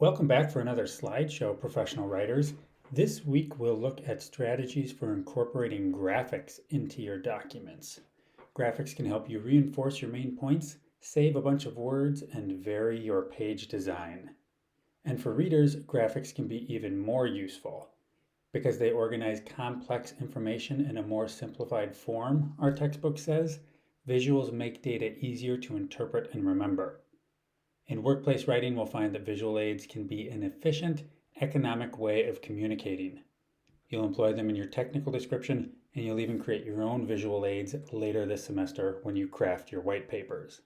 Welcome back for another slideshow, professional writers. This week we'll look at strategies for incorporating graphics into your documents. Graphics can help you reinforce your main points, save a bunch of words, and vary your page design. And for readers, graphics can be even more useful because they organize complex information in a more simplified form, our textbook says. Visuals make data easier to interpret and remember. In workplace writing, we'll find that visual aids can be an efficient, economic way of communicating. You'll employ them in your technical description, and you'll even create your own visual aids later this semester when you craft your white papers.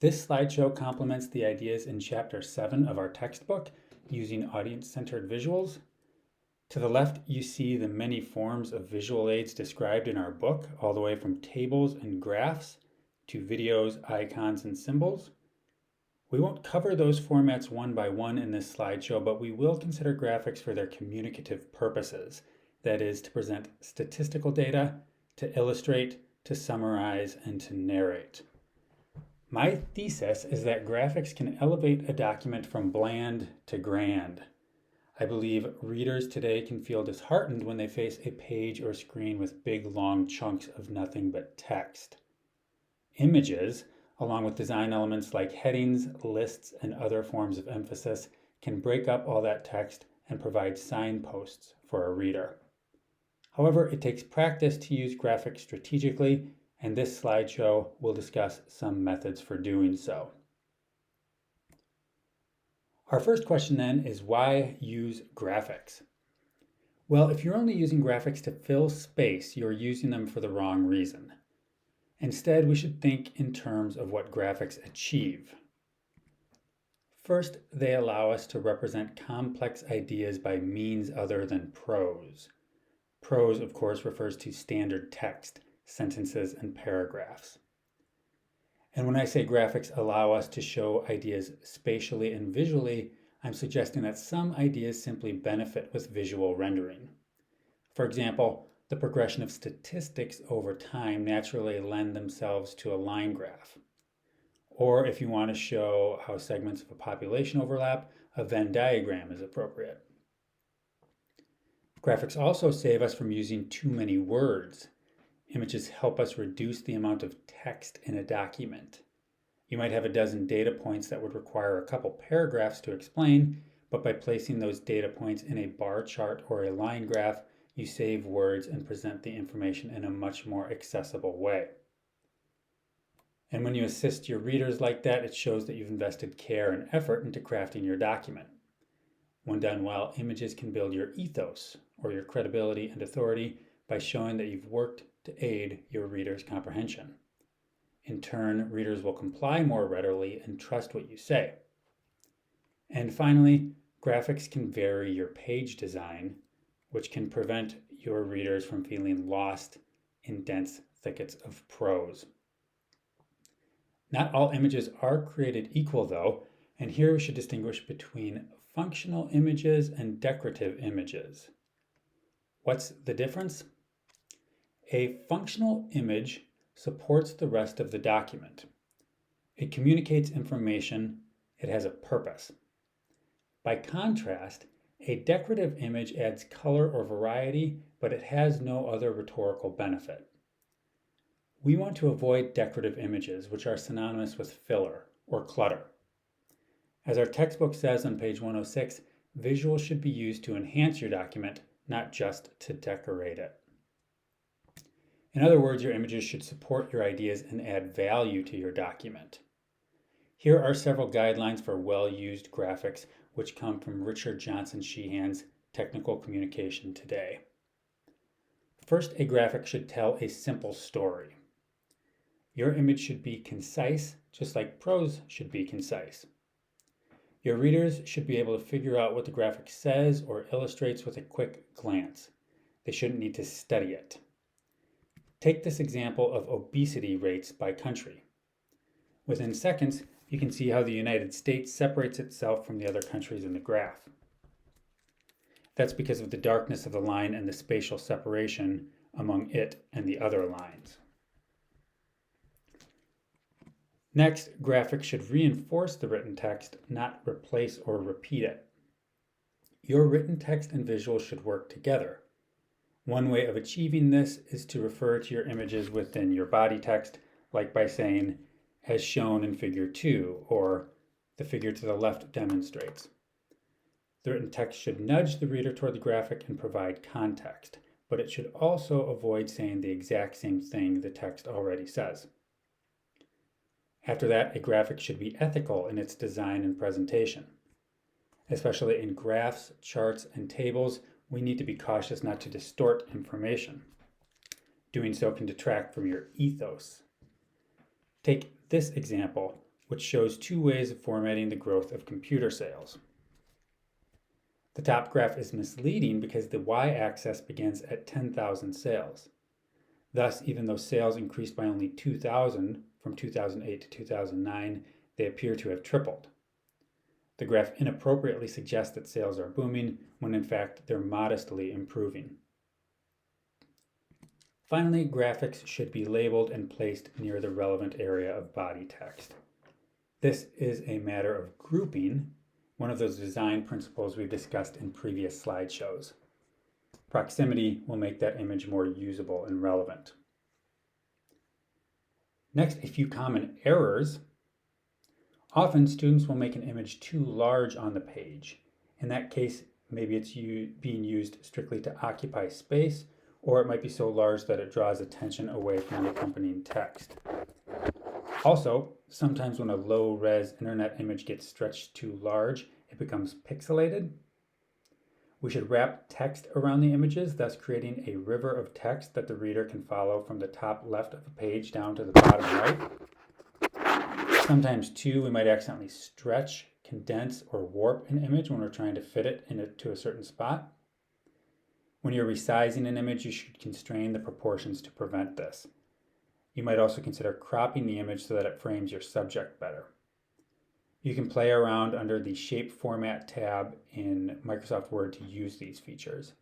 This slideshow complements the ideas in Chapter 7 of our textbook, using audience-centered visuals. To the left, you see the many forms of visual aids described in our book, all the way from tables and graphs to videos, icons, and symbols. We won't cover those formats one by one in this slideshow, but we will consider graphics for their communicative purposes. That is, to present statistical data, to illustrate, to summarize, and to narrate. My thesis is that graphics can elevate a document from bland to grand. I believe readers today can feel disheartened when they face a page or screen with big, long chunks of nothing but text. Images, along with design elements like headings, lists, and other forms of emphasis, can break up all that text and provide signposts for a reader. However, it takes practice to use graphics strategically, and this slideshow will discuss some methods for doing so. Our first question then is, why use graphics? Well, if you're only using graphics to fill space, you're using them for the wrong reason. Instead, we should think in terms of what graphics achieve. First, they allow us to represent complex ideas by means other than prose. Prose, of course, refers to standard text, sentences, and paragraphs. And when I say graphics allow us to show ideas spatially and visually, I'm suggesting that some ideas simply benefit with visual rendering. For example, the progression of statistics over time naturally lend themselves to a line graph. Or if you want to show how segments of a population overlap, a Venn diagram is appropriate. Graphics also save us from using too many words. Images help us reduce the amount of text in a document. You might have a dozen data points that would require a couple paragraphs to explain, but by placing those data points in a bar chart or a line graph, you save words and present the information in a much more accessible way. And when you assist your readers like that, it shows that you've invested care and effort into crafting your document. When done well, images can build your ethos or your credibility and authority by showing that you've worked to aid your readers' comprehension. In turn, readers will comply more readily and trust what you say. And finally, graphics can vary your page design, which can prevent your readers from feeling lost in dense thickets of prose. Not all images are created equal, though, and here we should distinguish between functional images and decorative images. What's the difference? A functional image supports the rest of the document. It communicates information. It has a purpose. By contrast, a decorative image adds color or variety, but it has no other rhetorical benefit. We want to avoid decorative images, which are synonymous with filler or clutter. As our textbook says on page 106, visuals should be used to enhance your document, not just to decorate it. In other words, your images should support your ideas and add value to your document. Here are several guidelines for well-used graphics, which come from Richard Johnson Sheehan's Technical Communication Today. First, a graphic should tell a simple story. Your image should be concise, just like prose should be concise. Your readers should be able to figure out what the graphic says or illustrates with a quick glance. They shouldn't need to study it. Take this example of obesity rates by country. Within seconds, you can see how the United States separates itself from the other countries in the graph. That's because of the darkness of the line and the spatial separation among it and the other lines. Next, graphics should reinforce the written text, not replace or repeat it. Your written text and visuals should work together. One way of achieving this is to refer to your images within your body text, like by saying, as shown in figure 2, or the figure to the left demonstrates. The written text should nudge the reader toward the graphic and provide context, but it should also avoid saying the exact same thing the text already says. After that, a graphic should be ethical in its design and presentation. Especially in graphs, charts, and tables, we need to be cautious not to distort information. Doing so can detract from your ethos. Take this example, which shows two ways of formatting the growth of computer sales. The top graph is misleading because the y-axis begins at 10,000 sales. Thus, even though sales increased by only 2,000 from 2008 to 2009, they appear to have tripled. The graph inappropriately suggests that sales are booming, when in fact they're modestly improving. Finally, graphics should be labeled and placed near the relevant area of body text. This is a matter of grouping, one of those design principles we've discussed in previous slideshows. Proximity will make that image more usable and relevant. Next, a few common errors. Often students will make an image too large on the page. In that case, maybe it's being used strictly to occupy space, or it might be so large that it draws attention away from the accompanying text. Also, sometimes when a low-res internet image gets stretched too large, it becomes pixelated. We should wrap text around the images, thus creating a river of text that the reader can follow from the top left of a page down to the bottom right. Sometimes, too, we might accidentally stretch, condense, or warp an image when we're trying to fit it into a certain spot. When you're resizing an image, you should constrain the proportions to prevent this. You might also consider cropping the image so that it frames your subject better. You can play around under the Shape Format tab in Microsoft Word to use these features.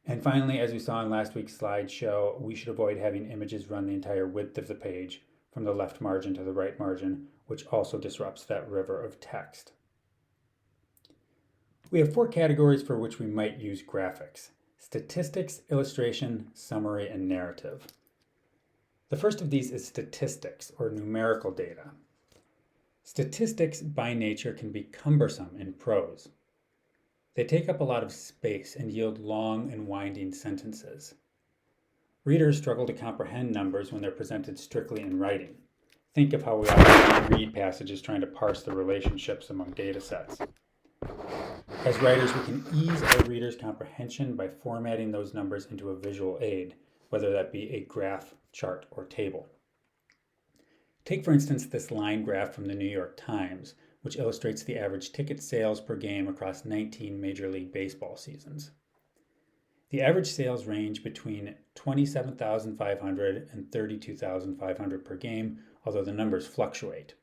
And finally, as we saw in last week's slideshow, we should avoid having images run the entire width of the page from the left margin to the right margin, which also disrupts that river of text. We have 4 categories for which we might use graphics: statistics, illustration, summary, and narrative. The first of these is statistics, or numerical data. Statistics by nature can be cumbersome in prose. They take up a lot of space and yield long and winding sentences. Readers struggle to comprehend numbers when they're presented strictly in writing. Think of how we often read passages trying to parse the relationships among data sets. As writers, we can ease our readers' comprehension by formatting those numbers into a visual aid, whether that be a graph, chart, or table. Take, for instance, this line graph from the New York Times, which illustrates the average ticket sales per game across 19 Major League Baseball seasons. The average sales range between 27,500 and 32,500 per game, although the numbers fluctuate.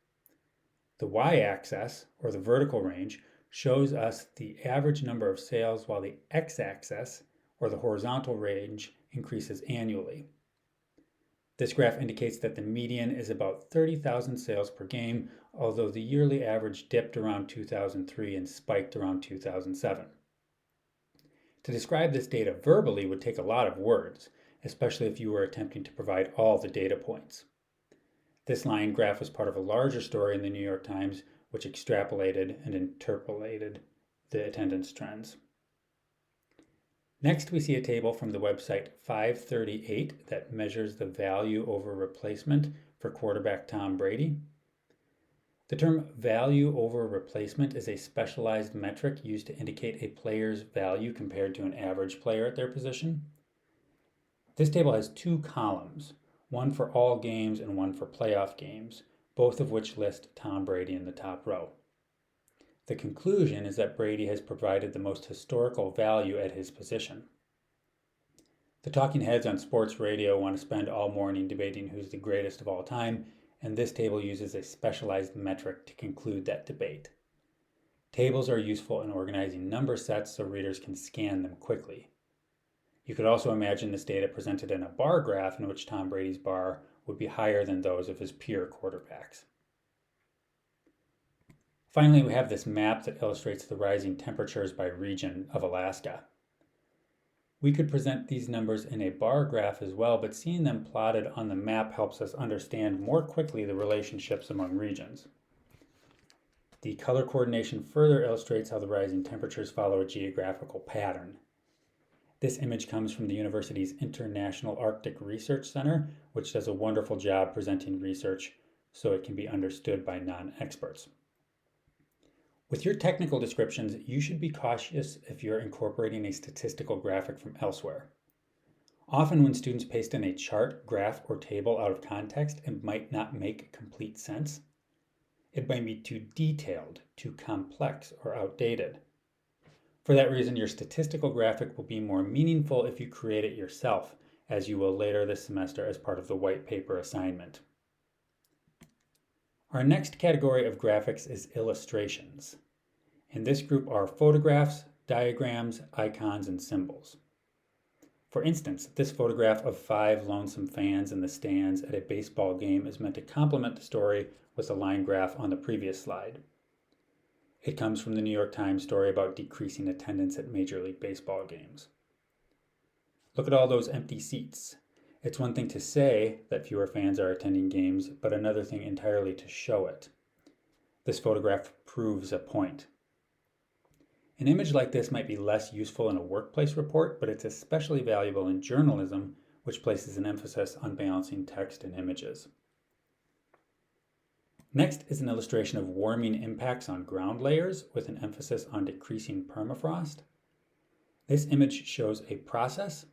The y-axis, or the vertical range, shows us the average number of sales, while the x-axis, or the horizontal range, increases annually. This graph indicates that the median is about 30,000 sales per game, although the yearly average dipped around 2003 and spiked around 2007. To describe this data verbally would take a lot of words, especially if you were attempting to provide all the data points. This line graph was part of a larger story in the New York Times, which extrapolated and interpolated the attendance trends. Next, we see a table from the website 538 that measures the value over replacement for quarterback Tom Brady. The term value over replacement is a specialized metric used to indicate a player's value compared to an average player at their position. This table has 2 columns, one for all games and one for playoff games, both of which list Tom Brady in the top row. The conclusion is that Brady has provided the most historical value at his position. The talking heads on sports radio want to spend all morning debating who's the greatest of all time, and this table uses a specialized metric to conclude that debate. Tables are useful in organizing number sets so readers can scan them quickly. You could also imagine this data presented in a bar graph in which Tom Brady's bar would be higher than those of his peer quarterbacks. Finally, we have this map that illustrates the rising temperatures by region of Alaska. We could present these numbers in a bar graph as well, but seeing them plotted on the map helps us understand more quickly the relationships among regions. The color coordination further illustrates how the rising temperatures follow a geographical pattern. This image comes from the university's International Arctic Research Center, which does a wonderful job presenting research so it can be understood by non-experts. With your technical descriptions, you should be cautious if you're incorporating a statistical graphic from elsewhere. Often when students paste in a chart, graph, or table out of context, it might not make complete sense. It might be too detailed, too complex, or outdated. For that reason, your statistical graphic will be more meaningful if you create it yourself, as you will later this semester as part of the white paper assignment. Our next category of graphics is illustrations. In this group are photographs, diagrams, icons, and symbols. For instance, this photograph of 5 lonesome fans in the stands at a baseball game is meant to complement the story with the line graph on the previous slide. It comes from the New York Times story about decreasing attendance at Major League Baseball games. Look at all those empty seats. It's one thing to say that fewer fans are attending games, but another thing entirely to show it. This photograph proves a point. An image like this might be less useful in a workplace report, but it's especially valuable in journalism, which places an emphasis on balancing text and images. Next is an illustration of warming impacts on ground layers with an emphasis on decreasing permafrost. This image shows a process,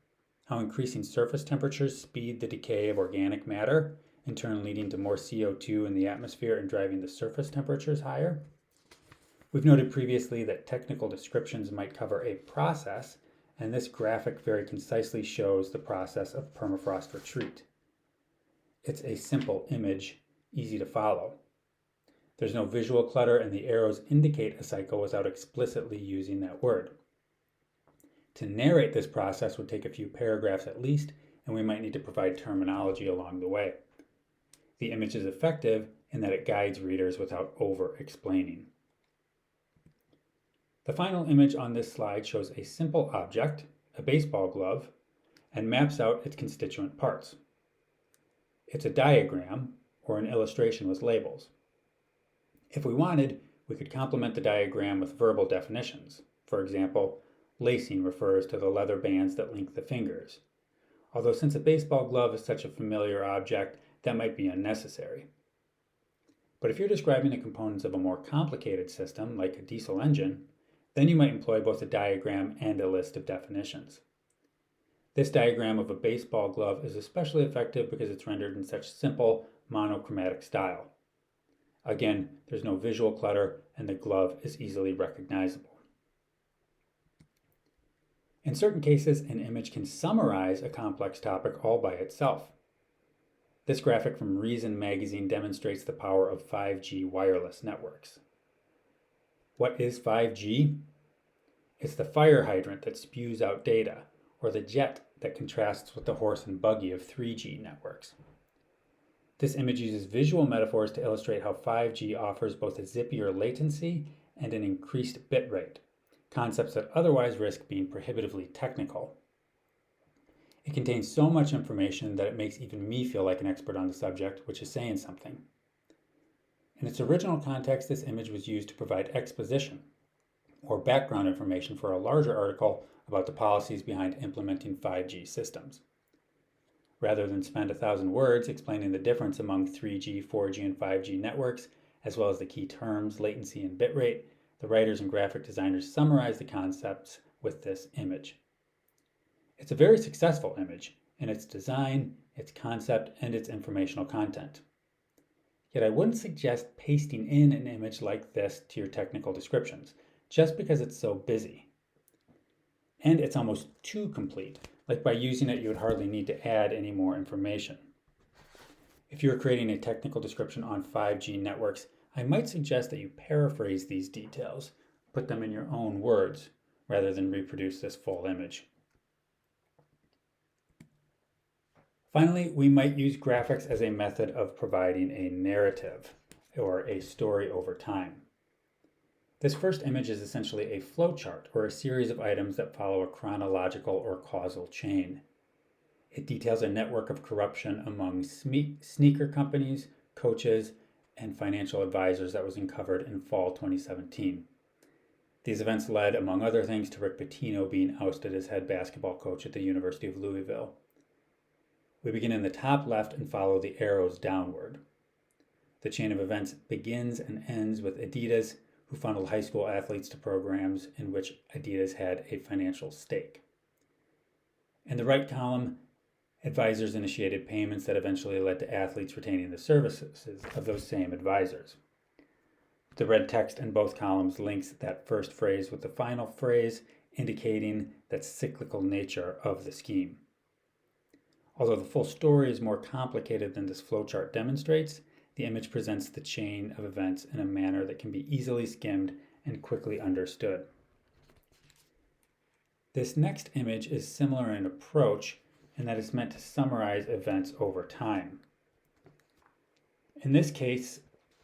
how increasing surface temperatures speed the decay of organic matter, in turn leading to more CO2 in the atmosphere and driving the surface temperatures higher. We've noted previously that technical descriptions might cover a process, and this graphic very concisely shows the process of permafrost retreat. It's a simple image, easy to follow. There's no visual clutter, and the arrows indicate a cycle without explicitly using that word. To narrate this process would take a few paragraphs at least, and we might need to provide terminology along the way. The image is effective in that it guides readers without over-explaining. The final image on this slide shows a simple object, a baseball glove, and maps out its constituent parts. It's a diagram or an illustration with labels. If we wanted, we could complement the diagram with verbal definitions. For example, lacing refers to the leather bands that link the fingers. Although since a baseball glove is such a familiar object, that might be unnecessary. But if you're describing the components of a more complicated system, like a diesel engine, then you might employ both a diagram and a list of definitions. This diagram of a baseball glove is especially effective because it's rendered in such simple, monochromatic style. Again, there's no visual clutter, and the glove is easily recognizable. In certain cases, an image can summarize a complex topic all by itself. This graphic from Reason magazine demonstrates the power of 5G wireless networks. What is 5G? It's the fire hydrant that spews out data, or the jet that contrasts with the horse and buggy of 3G networks. This image uses visual metaphors to illustrate how 5G offers both a zippier latency and an increased bit rate, concepts that otherwise risk being prohibitively technical. It contains so much information that it makes even me feel like an expert on the subject, which is saying something. In its original context, this image was used to provide exposition or background information for a larger article about the policies behind implementing 5G systems. Rather than spend 1,000 words explaining the difference among 3G, 4G, and 5G networks, as well as the key terms, latency, and bitrate, the writers and graphic designers summarize the concepts with this image. It's a very successful image in its design, its concept, and its informational content. Yet I wouldn't suggest pasting in an image like this to your technical descriptions, just because it's so busy. And it's almost too complete, like by using it you would hardly need to add any more information. If you're creating a technical description on 5G networks, I might suggest that you paraphrase these details, put them in your own words, rather than reproduce this full image. Finally, we might use graphics as a method of providing a narrative or a story over time. This first image is essentially a flowchart or a series of items that follow a chronological or causal chain. It details a network of corruption among sneaker companies, coaches, and financial advisors that was uncovered in fall 2017. These events led, among other things, to Rick Pitino being ousted as head basketball coach at the University of Louisville. We begin in the top left and follow the arrows downward. The chain of events begins and ends with Adidas, who funneled high school athletes to programs in which Adidas had a financial stake. In the right column, advisors initiated payments that eventually led to athletes retaining the services of those same advisors. The red text in both columns links that first phrase with the final phrase, indicating the cyclical nature of the scheme. Although the full story is more complicated than this flowchart demonstrates, the image presents the chain of events in a manner that can be easily skimmed and quickly understood. This next image is similar in approach in that it's meant to summarize events over time. In this case,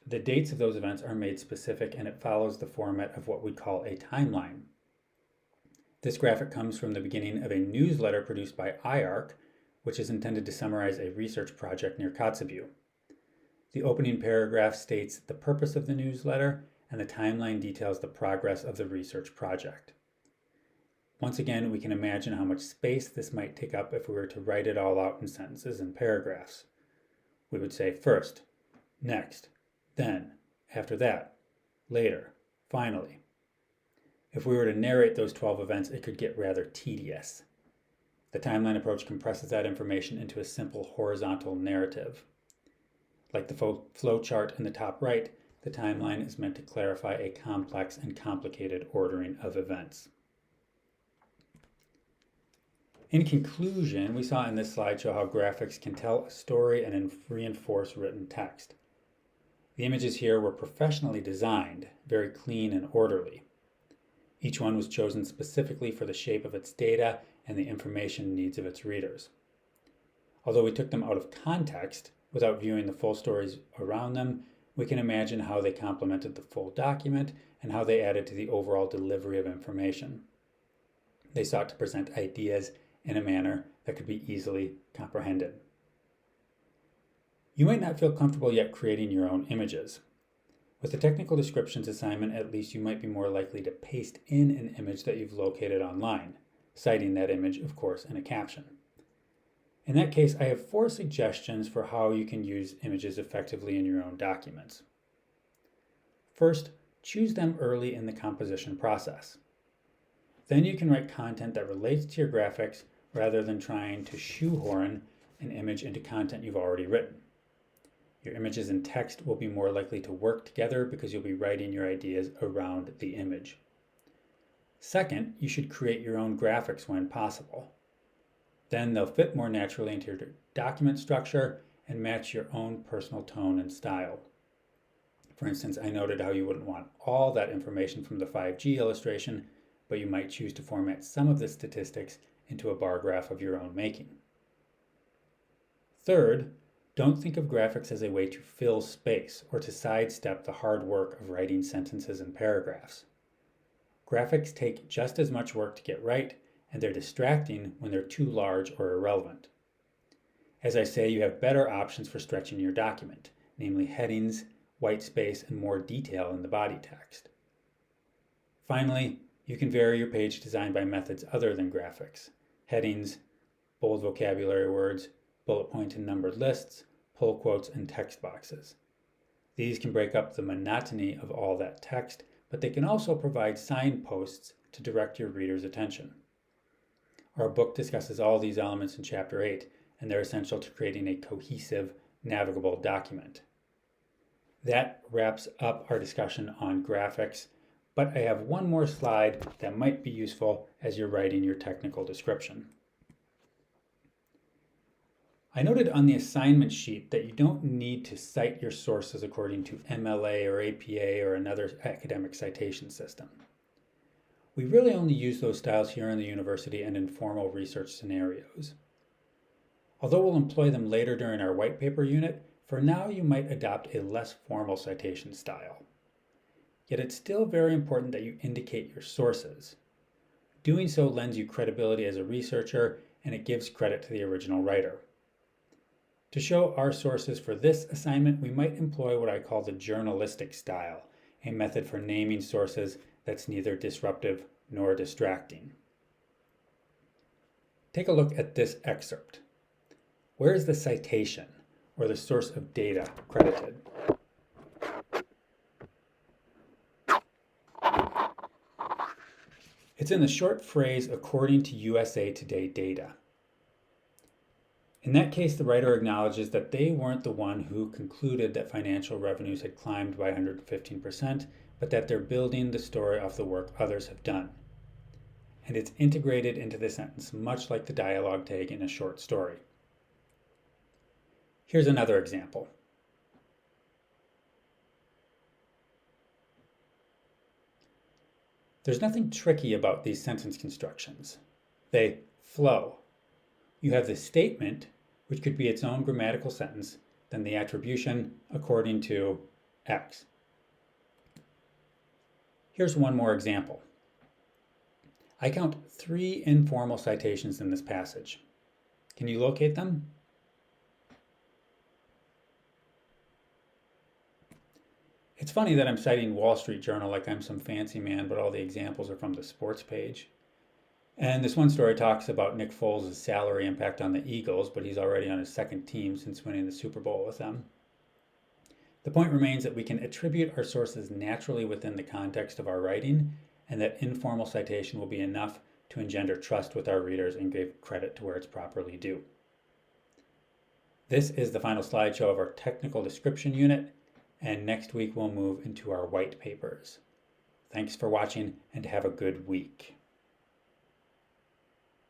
the dates of those events are made specific and it follows the format of what we call a timeline. This graphic comes from the beginning of a newsletter produced by IARC, which is intended to summarize a research project near Kotzebue. The opening paragraph states the purpose of the newsletter, and the timeline details the progress of the research project. Once again, we can imagine how much space this might take up if we were to write it all out in sentences and paragraphs. We would say first, next, then, after that, later, finally. If we were to narrate those 12 events, it could get rather tedious. The timeline approach compresses that information into a simple horizontal narrative. Like the flow chart in the top right, the timeline is meant to clarify a complex and complicated ordering of events. In conclusion, we saw in this slideshow how graphics can tell a story and reinforce written text. The images here were professionally designed, very clean and orderly. Each one was chosen specifically for the shape of its data and the information needs of its readers. Although we took them out of context, without viewing the full stories around them, we can imagine how they complemented the full document and how they added to the overall delivery of information. They sought to present ideas in a manner that could be easily comprehended. You might not feel comfortable yet creating your own images. With the technical descriptions assignment, at least you might be more likely to paste in an image that you've located online, citing that image, of course, in a caption. In that case, I have 4 suggestions for how you can use images effectively in your own documents. First, choose them early in the composition process. Then you can write content that relates to your graphics rather than trying to shoehorn an image into content you've already written. Your images and text will be more likely to work together because you'll be writing your ideas around the image. Second, you should create your own graphics when possible. Then they'll fit more naturally into your document structure and match your own personal tone and style. For instance, I noted how you wouldn't want all that information from the 5G illustration, but you might choose to format some of the statistics into a bar graph of your own making. Third, don't think of graphics as a way to fill space or to sidestep the hard work of writing sentences and paragraphs. Graphics take just as much work to get right, and they're distracting when they're too large or irrelevant. As I say, you have better options for stretching your document, namely headings, white space, and more detail in the body text. Finally, you can vary your page design by methods other than graphics: headings, bold vocabulary words, bullet point and numbered lists, pull quotes, and text boxes. These can break up the monotony of all that text, but they can also provide signposts to direct your reader's attention. Our book discusses all these elements in Chapter 8, and they're essential to creating a cohesive, navigable document. That wraps up our discussion on graphics, but I have one more slide that might be useful as you're writing your technical description. I noted on the assignment sheet that you don't need to cite your sources according to MLA or APA or another academic citation system. We really only use those styles here in the university and in formal research scenarios. Although we'll employ them later during our white paper unit, for now you might adopt a less formal citation style. Yet it's still very important that you indicate your sources. Doing so lends you credibility as a researcher, and it gives credit to the original writer. To show our sources for this assignment, we might employ what I call the journalistic style, a method for naming sources that's neither disruptive nor distracting. Take a look at this excerpt. Where is the citation, or the source of data, credited? It's in the short phrase, according to USA Today data. In that case, the writer acknowledges that they weren't the one who concluded that financial revenues had climbed by 115%, but that they're building the story off the work others have done. And it's integrated into the sentence, much like the dialogue tag in a short story. Here's another example. There's nothing tricky about these sentence constructions. They flow. You have the statement, which could be its own grammatical sentence, then the attribution according to X. Here's one more example. I count 3 informal citations in this passage. Can you locate them? It's funny that I'm citing Wall Street Journal like I'm some fancy man, but all the examples are from the sports page. And this one story talks about Nick Foles' salary impact on the Eagles, but he's already on his second team since winning the Super Bowl with them. The point remains that we can attribute our sources naturally within the context of our writing, and that informal citation will be enough to engender trust with our readers and give credit to where it's properly due. This is the final slideshow of our technical description unit, and next week we'll move into our white papers. Thanks for watching and have a good week.